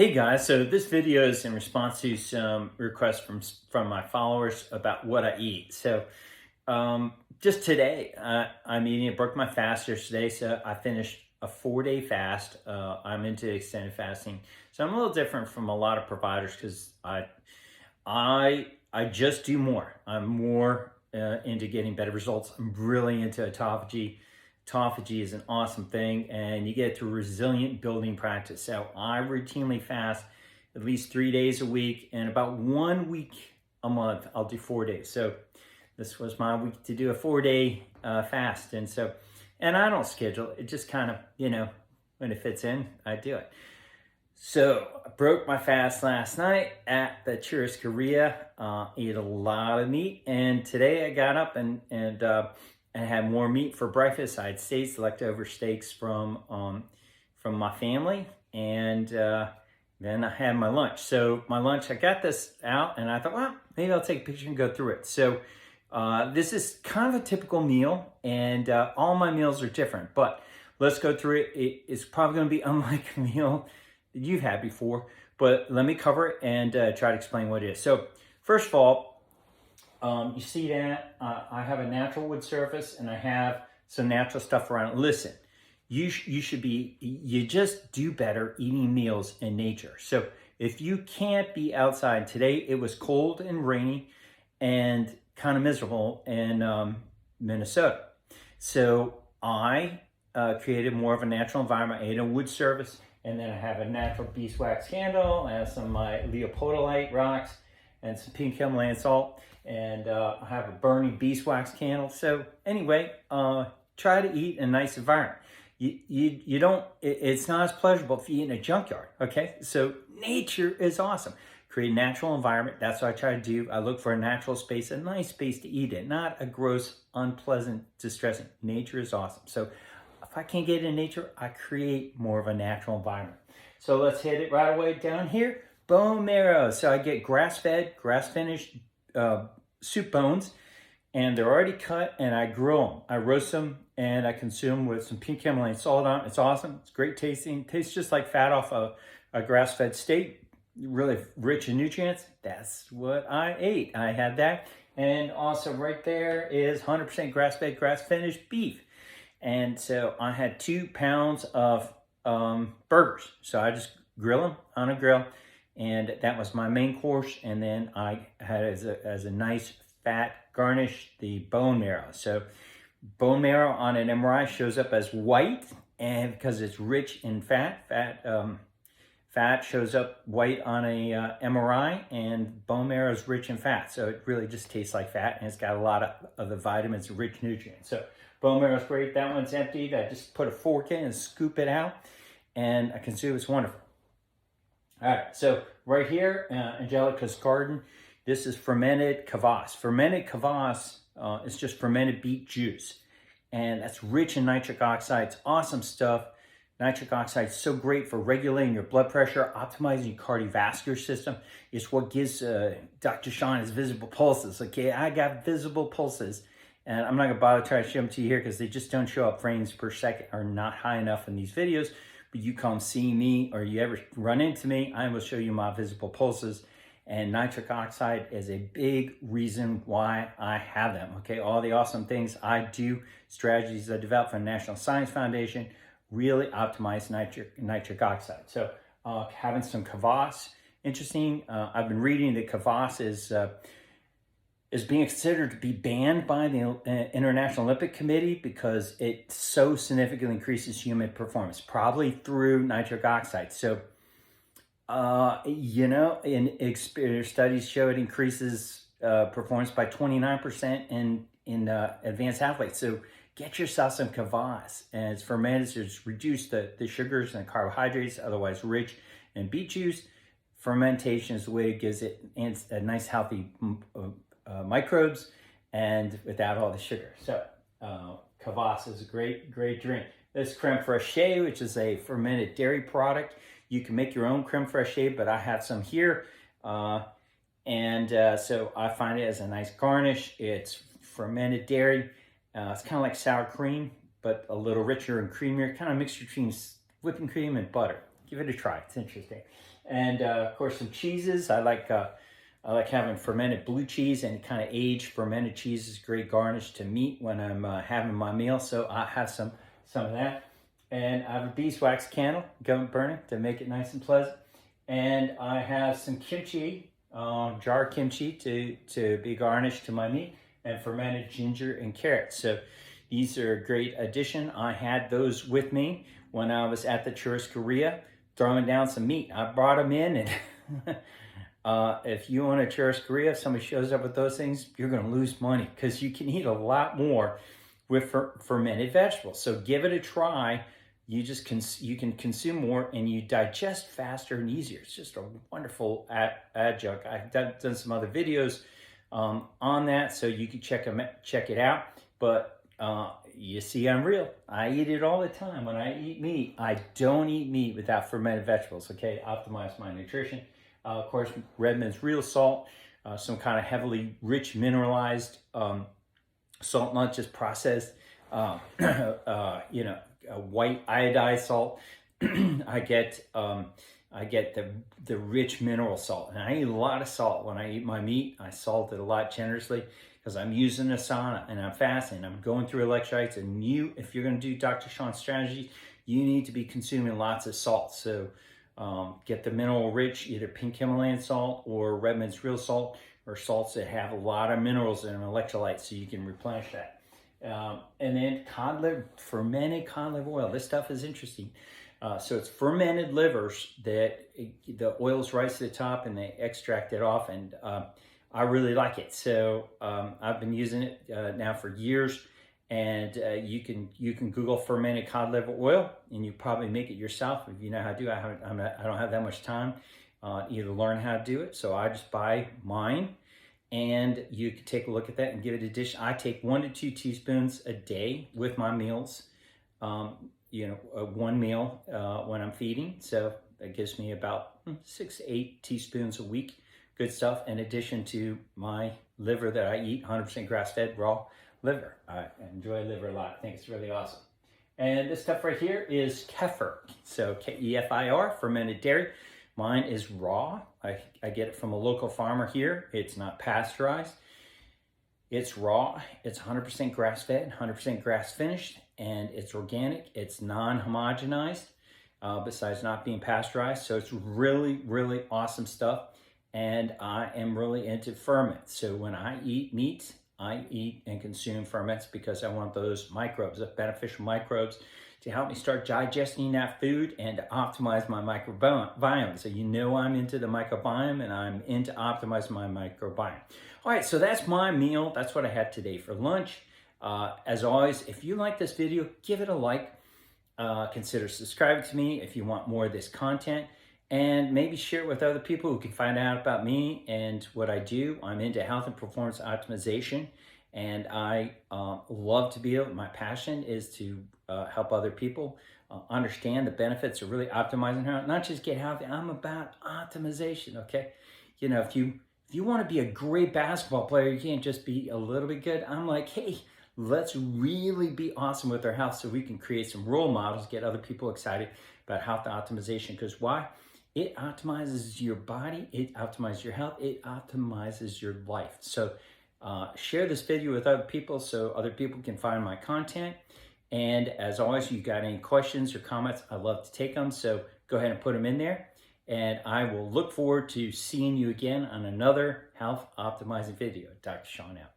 Hey guys, so this video is in response to some requests from my followers about what I eat. Just today, I'm eating. I broke my fast yesterday, so I finished a 4-day fast. I'm into extended fasting, so I'm a little different from a lot of providers because I just do more. I'm more into getting better results. I'm really into autophagy. Autophagy is an awesome thing, and you get it through resilient building practice. So I routinely fast at least 3 days a week, and about 1 week a month, I'll do 4 days. So this was my week to do a 4-day fast. And I don't schedule it, just kind of, when it fits in, I do it. So I broke my fast last night at the Churrascaria, ate a lot of meat, and today I got up and had more meat for breakfast. I had steaks, leftover steaks from my family, and then I had my lunch. So my lunch, I got this out, and I thought, well, maybe I'll take a picture and go through it. So this is kind of a typical meal, and all my meals are different, but let's go through it. It's probably going to be unlike a meal that you've had before, but let me cover it and try to explain what it is. So first of all, you see that I have a natural wood surface and I have some natural stuff around it. Listen, you just do better eating meals in nature. So if you can't be outside, today it was cold and rainy and kind of miserable in Minnesota. So I created more of a natural environment. I ate a wood surface, and then I have a natural beeswax candle. I have some of my leopoldite rocks and some pink Himalayan salt, and I have a burning beeswax candle. So anyway, try to eat in a nice environment. You don't, it's not as pleasurable if you eat in a junkyard, okay? So nature is awesome. Create a natural environment. That's what I try to do. I look for a natural space, a nice space to eat in, not a gross, unpleasant, distressing. Nature is awesome. So if I can't get in nature, I create more of a natural environment. So let's hit it right away down here. Bone marrow. So I get grass-fed, grass-finished soup bones, and they're already cut, and I grill them. I roast them, and I consume with some pink Himalayan salt on it. It's awesome. It's great tasting. Tastes just like fat off a grass-fed steak. Really rich in nutrients. That's what I ate. I had that. And also right there is 100% grass-fed, grass-finished beef. And so I had 2 pounds of burgers. So I just grill them on a grill. And that was my main course. And then I had as a nice fat garnish the bone marrow. So bone marrow on an MRI shows up as white, and because it's rich in fat, fat shows up white on a MRI, and bone marrow is rich in fat. So it really just tastes like fat, and it's got a lot of the vitamins and rich nutrients. So bone marrow is great. That one's emptied. I just put a fork in and scoop it out, and I consume. It's wonderful. All right, so right here, Angelica's Garden, this is fermented kvass. Fermented kvass is just fermented beet juice, and that's rich in nitric oxide. It's awesome stuff. Nitric oxide is so great for regulating your blood pressure, optimizing your cardiovascular system. It's what gives Dr. Sean his visible pulses. Okay, I got visible pulses, and I'm not going to bother trying to show them to you here because they just don't show up. Frames per second are not high enough in these videos. But you come see me, or you ever run into me, I will show you my visible pulses. And nitric oxide is a big reason why I have them. Okay, all the awesome things I do, strategies I developed from the National Science Foundation, really optimize nitric oxide. So having some kvass, interesting. I've been reading that kvass is being considered to be banned by the International Olympic Committee because it so significantly increases human performance, probably through nitric oxide. So, studies show it increases performance by 29% in advanced athletes. So get yourself some kvass, and it's fermented, so it's reduced the sugars and carbohydrates, otherwise rich in beet juice. Fermentation is the way it gives it a nice healthy microbes and without all the sugar. So kvass is a great drink. This creme fraiche, which is a fermented dairy product. You can make your own creme fraiche, but I have some here. So I find it as a nice garnish. It's fermented dairy. It's kind of like sour cream, but a little richer and creamier. Kind of mixture between whipping cream and butter. Give it a try. It's interesting. And of course, some cheeses. I like having fermented blue cheese, and kind of aged fermented cheese is great garnish to meat when I'm having my meal. So I have some of that. And I have a beeswax candle going burning to make it nice and pleasant. And I have some kimchi, jar kimchi to be garnished to my meat, and fermented ginger and carrots. So these are a great addition. I had those with me when I was at the churrascaria throwing down some meat. I brought them in, and if you own a churrascaria, if somebody shows up with those things, you're going to lose money, because you can eat a lot more with fermented vegetables. So give it a try. You can consume more, and you digest faster and easier. It's just a wonderful adjunct. I've done some other videos on that, so you can check it out. But you see, I'm real. I eat it all the time. When I eat meat, I don't eat meat without fermented vegetables. Okay, optimize my nutrition. Of course, Redmond's real salt, some kind of heavily rich mineralized salt, not just processed. White iodized salt. I get the rich mineral salt, and I eat a lot of salt when I eat my meat. I salt it a lot generously, because I'm using a sauna and I'm fasting. I'm going through electrolytes, and if you're going to do Dr. Sean's strategy, you need to be consuming lots of salt. So get the mineral rich, either pink Himalayan salt or Redmond's real salt, or salts that have a lot of minerals and electrolytes, so you can replenish that. And then fermented cod liver oil. This stuff is interesting. So it's fermented livers that the oils rise to the top, and they extract it off, and I really like it. So I've been using it now for years, and you can Google fermented cod liver oil, and you probably make it yourself if you know how to do it. I don't have that much time either learn how to do it, so I just buy mine. And you can take a look at that and give it a dish. I take 1 to 2 teaspoons a day with my meals. One meal when I'm feeding. So that gives me about 6 to 8 teaspoons a week. Good stuff. In addition to my liver that I eat, 100% grass-fed raw liver. I enjoy liver a lot. I think it's really awesome. And this stuff right here is kefir. So K-E-F-I-R, fermented dairy. Mine is raw. I get it from a local farmer here. It's not pasteurized. It's raw. It's 100% grass-fed, 100% grass-finished, and it's organic. It's non-homogenized, besides not being pasteurized. So it's really, really awesome stuff. And I am really into ferments. So when I eat meat, I eat and consume ferments, because I want those microbes, the beneficial microbes, to help me start digesting that food and to optimize my microbiome. So I'm into the microbiome, and I'm into optimizing my microbiome. All right, so that's my meal. That's what I had today for lunch. As always, if you like this video, give it a like. Consider subscribing to me if you want more of this content, and maybe share it with other people who can find out about me and what I do. I'm into health and performance optimization, and I love to be able, my passion is to help other people understand the benefits of really optimizing health, not just get healthy. I'm about optimization, okay? If you want to be a great basketball player, you can't just be a little bit good. I'm like, hey, let's really be awesome with our health, so we can create some role models, get other people excited about health optimization. Because why? It optimizes your body, it optimizes your health, it optimizes your life. So share this video with other people so other people can find my content. And as always, you got any questions or comments, I love to take them. So go ahead and put them in there. And I will look forward to seeing you again on another health optimizing video. Dr. Sean out.